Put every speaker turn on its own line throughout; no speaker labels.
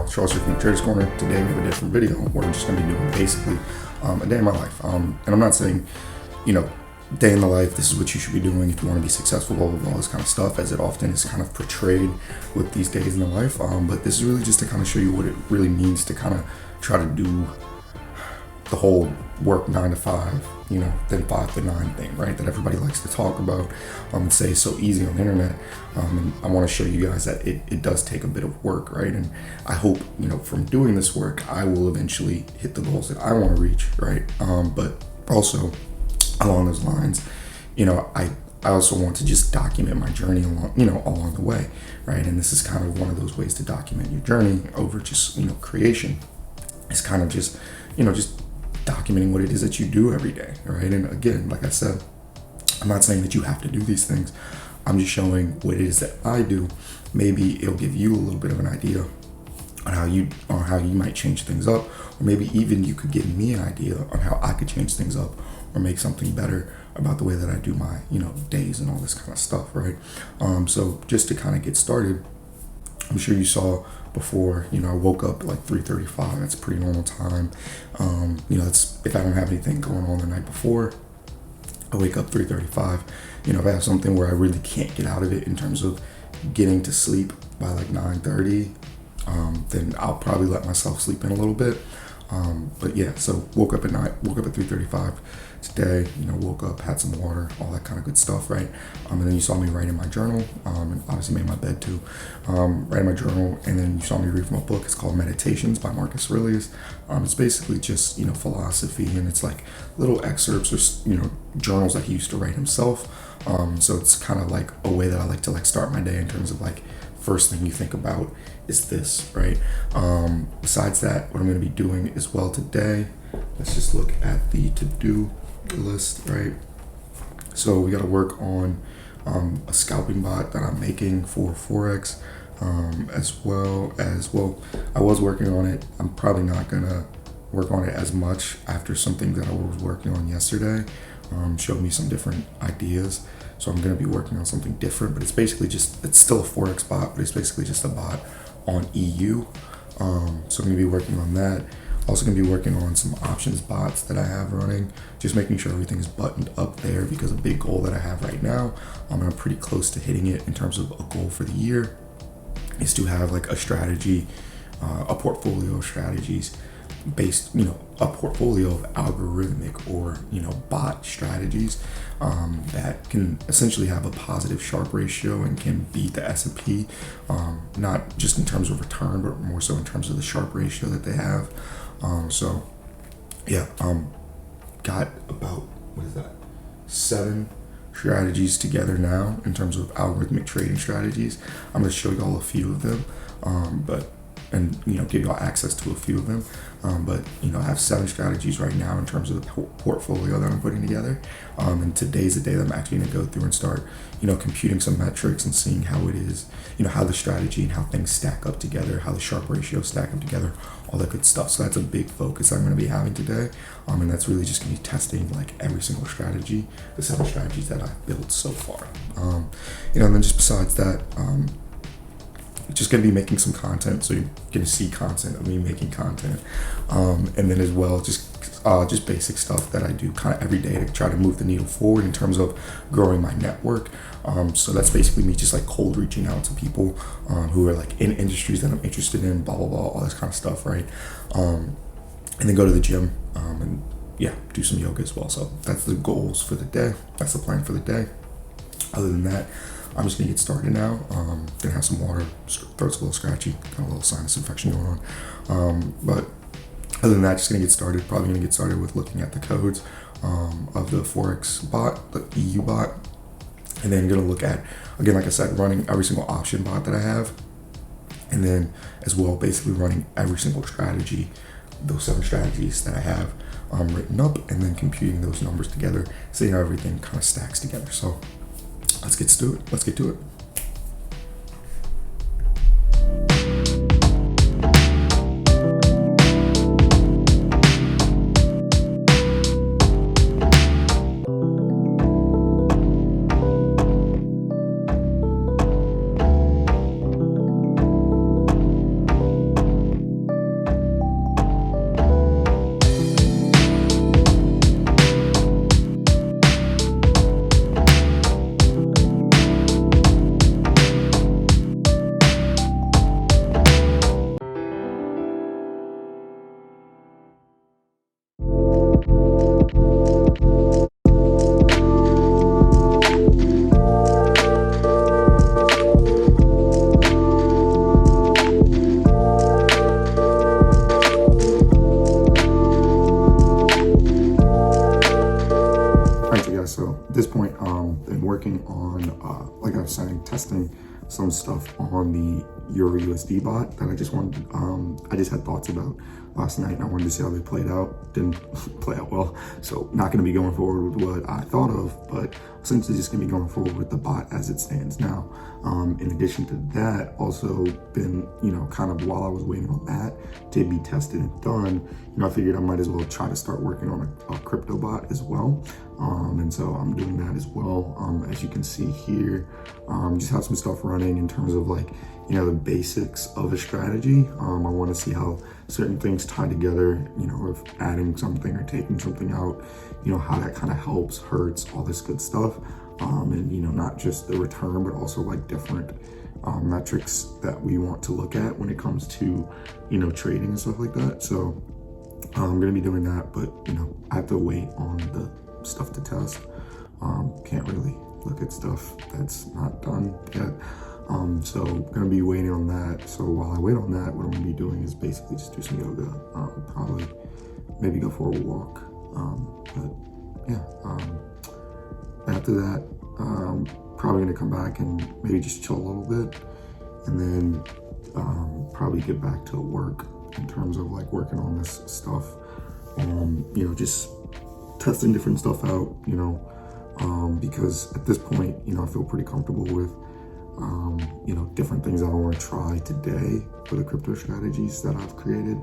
y'all, Charles here from the Traders Corner. Today we have a different video where we're just going to be doing basically a day in my life. And I'm not saying, day in the life, this is what you should be doing if you want to be successful, blah, blah, blah, all this kind of stuff, as it often is kind of portrayed with these days in the life. But this is really just to kind of show you what it really means to kind of try to do the whole work 9 to 5, then 5 to 9 thing, right? That everybody likes to talk about and say so easy on the internet. And I want to show you guys that it does take a bit of work, right? And I hope, from doing this work, I will eventually hit the goals that I want to reach, right? But also along those lines, I also want to just document my journey along the way, right? And this is kind of one of those ways to document your journey over just, creation. It's kind of just documenting what it is that you do every day, right? And again, like I said, I'm not saying that you have to do these things. I'm just showing what it is that I do. Maybe it'll give you a little bit of an idea on how you might change things up, or maybe even you could give me an idea on how I could change things up or make something better about the way that I do my, days and all this kind of stuff, right? So just to kind of get started, I'm sure you saw before, I woke up like 3:35. That's a pretty normal time. That's if I don't have anything going on the night before, I wake up 3:35. If I have something where I really can't get out of it in terms of getting to sleep by like 9:30, then I'll probably let myself sleep in a little bit. But yeah, so woke up at 3:35 today, woke up, had some water, all that kind of good stuff, right? And then you saw me write in my journal, and obviously made my bed too, write in my journal, and then you saw me read from a book. It's called Meditations by Marcus Aurelius. It's basically just, philosophy, and it's like little excerpts or, journals that he used to write himself. So it's kind of like a way that I like to start my day in terms of first thing you think about is this, right? Besides that, what I'm going to be doing as well today, let's just look at the to-do list, right? So we got to work on a scalping bot that I'm making for Forex, I was working on it. I'm probably not going to work on it as much after something that I was working on yesterday showed me some different ideas. So I'm going to be working on something different, but it's still a Forex bot, but it's basically just a bot on EU. So I'm going to be working on that. Also going to be working on some options bots that I have running, just making sure everything is buttoned up there, because a big goal that I have right now, I'm pretty close to hitting it in terms of a goal for the year, is to have a strategy, a portfolio of strategies based, a portfolio of algorithmic or, bot strategies that can essentially have a positive Sharpe ratio and can beat the S&P, not just in terms of return, but more so in terms of the Sharpe ratio that they have. Got about, 7 strategies together now in terms of algorithmic trading strategies. I'm going to show you all a few of them, give y'all access to a few of them. I have 7 strategies right now in terms of the portfolio that I'm putting together. And today's the day that I'm actually going to go through and start, computing some metrics and seeing how it is, how the strategy and how things stack up together, how the Sharpe ratios stack up together, all that good stuff. So that's a big focus I'm going to be having today. And that's really just going to be testing every single strategy, the 7 strategies that I've built so far. And then just besides that, just going to be making some content, so you're going to see content of me making content, and then as well just basic stuff that I do kind of every day to try to move the needle forward in terms of growing my network. So that's basically me just cold reaching out to people who are in industries that I'm interested in, blah blah blah, all this kind of stuff, right? And then go to the gym and do some yoga as well. So that's the goals for the day. That's the plan for the day. Other than that, I'm just gonna get started now. Gonna have some water. Throat's a little scratchy. Got a little sinus infection going on. But other than that, just gonna get started. Probably gonna get started with looking at the codes of the Forex bot, the EU bot, and then gonna look at, again, like I said, running every single option bot that I have, and then as well, basically running every single strategy, those 7 strategies that I have written up, and then computing those numbers together, seeing how everything kind of stacks together. So let's get to it. working on, like I was saying, testing some stuff on the Euro USD bot that I just wanted, I just had thoughts about last night, and I wanted to see how they played out. Didn't play out well, so not going to be going forward with what I thought of, but essentially just going to be going forward with the bot as it stands now. In addition to that, also been, kind of while I was waiting on that to be tested and done, I figured I might as well try to start working on a crypto bot as well. And so I'm doing that as well. As you can see here, just have some stuff running in terms of like, the basics of a strategy. I want to see how certain things tie together, if adding something or taking something out, how that kind of helps, hurts, all this good stuff. And, not just the return, but also like different metrics that we want to look at when it comes to, trading and stuff like that. So I'm going to be doing that, but, I have to wait on the stuff to test. Can't really look at stuff that's not done yet. So gonna be waiting on that. So while I wait on that, what I'm gonna be doing is basically just do some yoga, probably maybe go for a walk. But yeah, after that, probably gonna come back and maybe just chill a little bit, and then probably get back to work in terms of like working on this stuff. Just testing different stuff out, because at this point, I feel pretty comfortable with different things that I want to try today for the crypto strategies that I've created,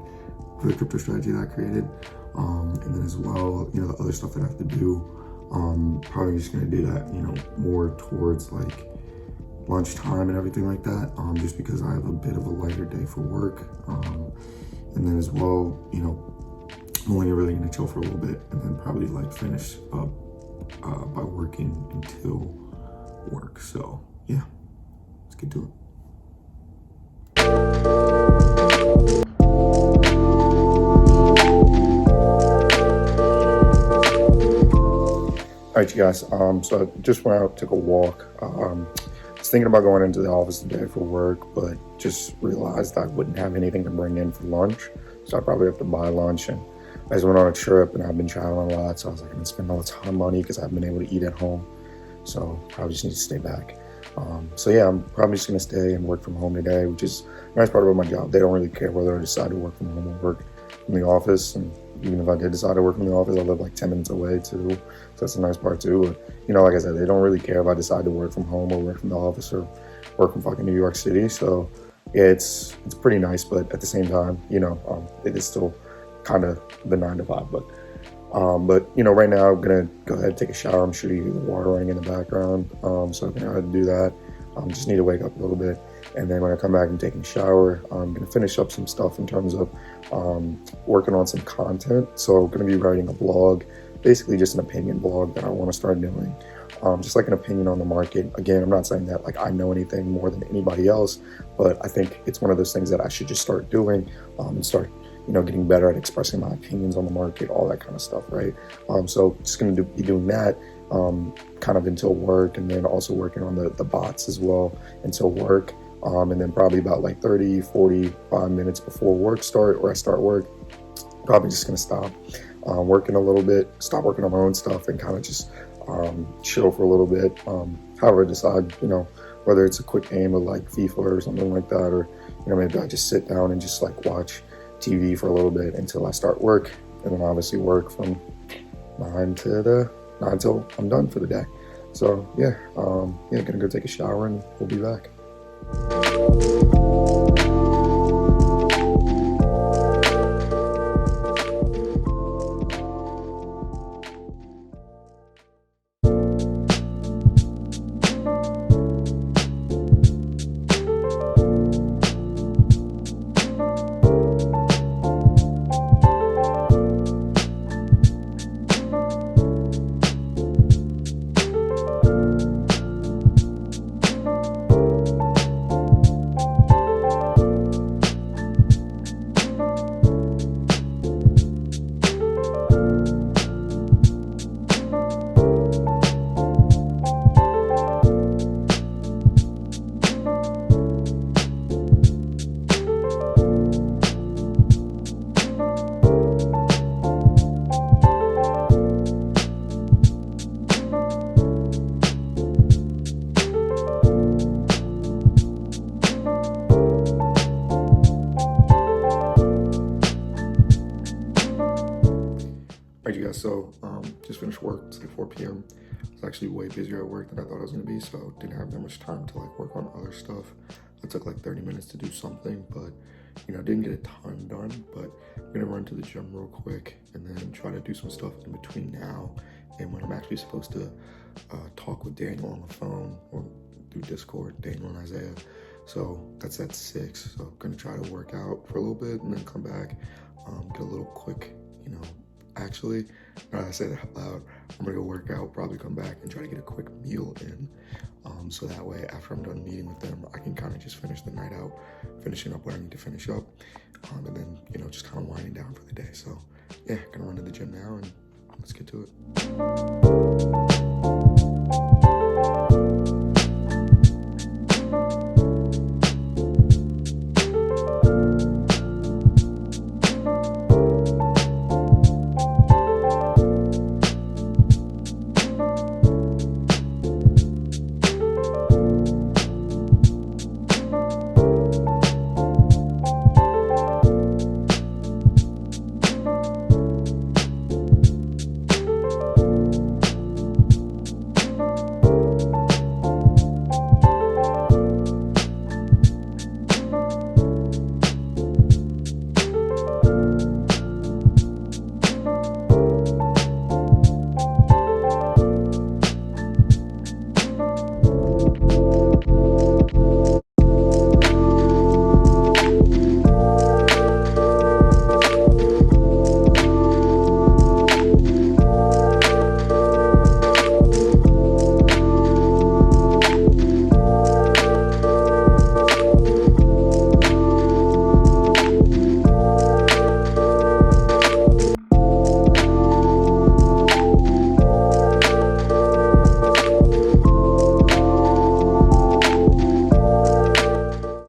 for the crypto strategy that I created. And then as well, the other stuff that I have to do, probably just going to do that, more towards like lunchtime and everything like that, just because I have a bit of a lighter day for work. And then as well, I'm only really going to chill for a little bit and then probably like finish up by working until work. So yeah, let's get to it. All right, you guys. So I just went out, took a walk. I was thinking about going into the office today for work, but just realized I wouldn't have anything to bring in for lunch. So I probably have to buy lunch. And I just went on a trip and I've been traveling a lot. So I was like, I'm gonna spend all the time money because I haven't been able to eat at home. So probably just need to stay back. So yeah, I'm probably just gonna stay and work from home today, which is a nice part about my job. They don't really care whether I decide to work from home or work from the office. And even if I did decide to work from the office, I live like 10 minutes away too. So that's a nice part too. But, like I said, they don't really care if I decide to work from home or work from the office or work from fucking New York City. So yeah, it's pretty nice, but at the same time, it is still kind of the 9 to 5. But right now I'm gonna go ahead and take a shower. I'm sure you hear the water running in the background. So I'm gonna go ahead and do that. Just need to wake up a little bit. And then when I come back and taking a shower, I'm gonna finish up some stuff in terms of working on some content. So I'm gonna be writing a blog, basically just an opinion blog that I wanna start doing. Just like an opinion on the market. Again, I'm not saying that like I know anything more than anybody else, but I think it's one of those things that I should just start doing and start getting better at expressing my opinions on the market, all that kind of stuff, right? So just going to be doing that kind of until work, and then also working on the bots as well until work. And then probably about like 30, 45 minutes before work start, or I start work, probably just going to stop working a little bit, stop working on my own stuff, and kind of just chill for a little bit. However I decide, whether it's a quick game of like FIFA or something like that, or maybe I just sit down and just like watch TV for a little bit until I start work, and then obviously work from 9 till I'm done for the day. So yeah, gonna go take a shower and we'll be back. Alright, you guys, so just finished work. It's like 4 p.m. I was actually way busier at work than I thought I was gonna be, so didn't have that much time to like work on other stuff. It took like 30 minutes to do something, but didn't get a ton done. But I'm gonna run to the gym real quick and then try to do some stuff in between now and when I'm actually supposed to talk with Daniel on the phone or through Discord, Daniel and Isaiah. So that's at 6. So I'm gonna try to work out for a little bit and then come back, get a little quick, actually, now that I say that out loud, I'm gonna go work out, probably come back and try to get a quick meal in. So that way, after I'm done meeting with them, I can kind of just finish the night out, finishing up what I need to finish up, and then, just kind of winding down for the day. So yeah, gonna run to the gym now and let's get to it.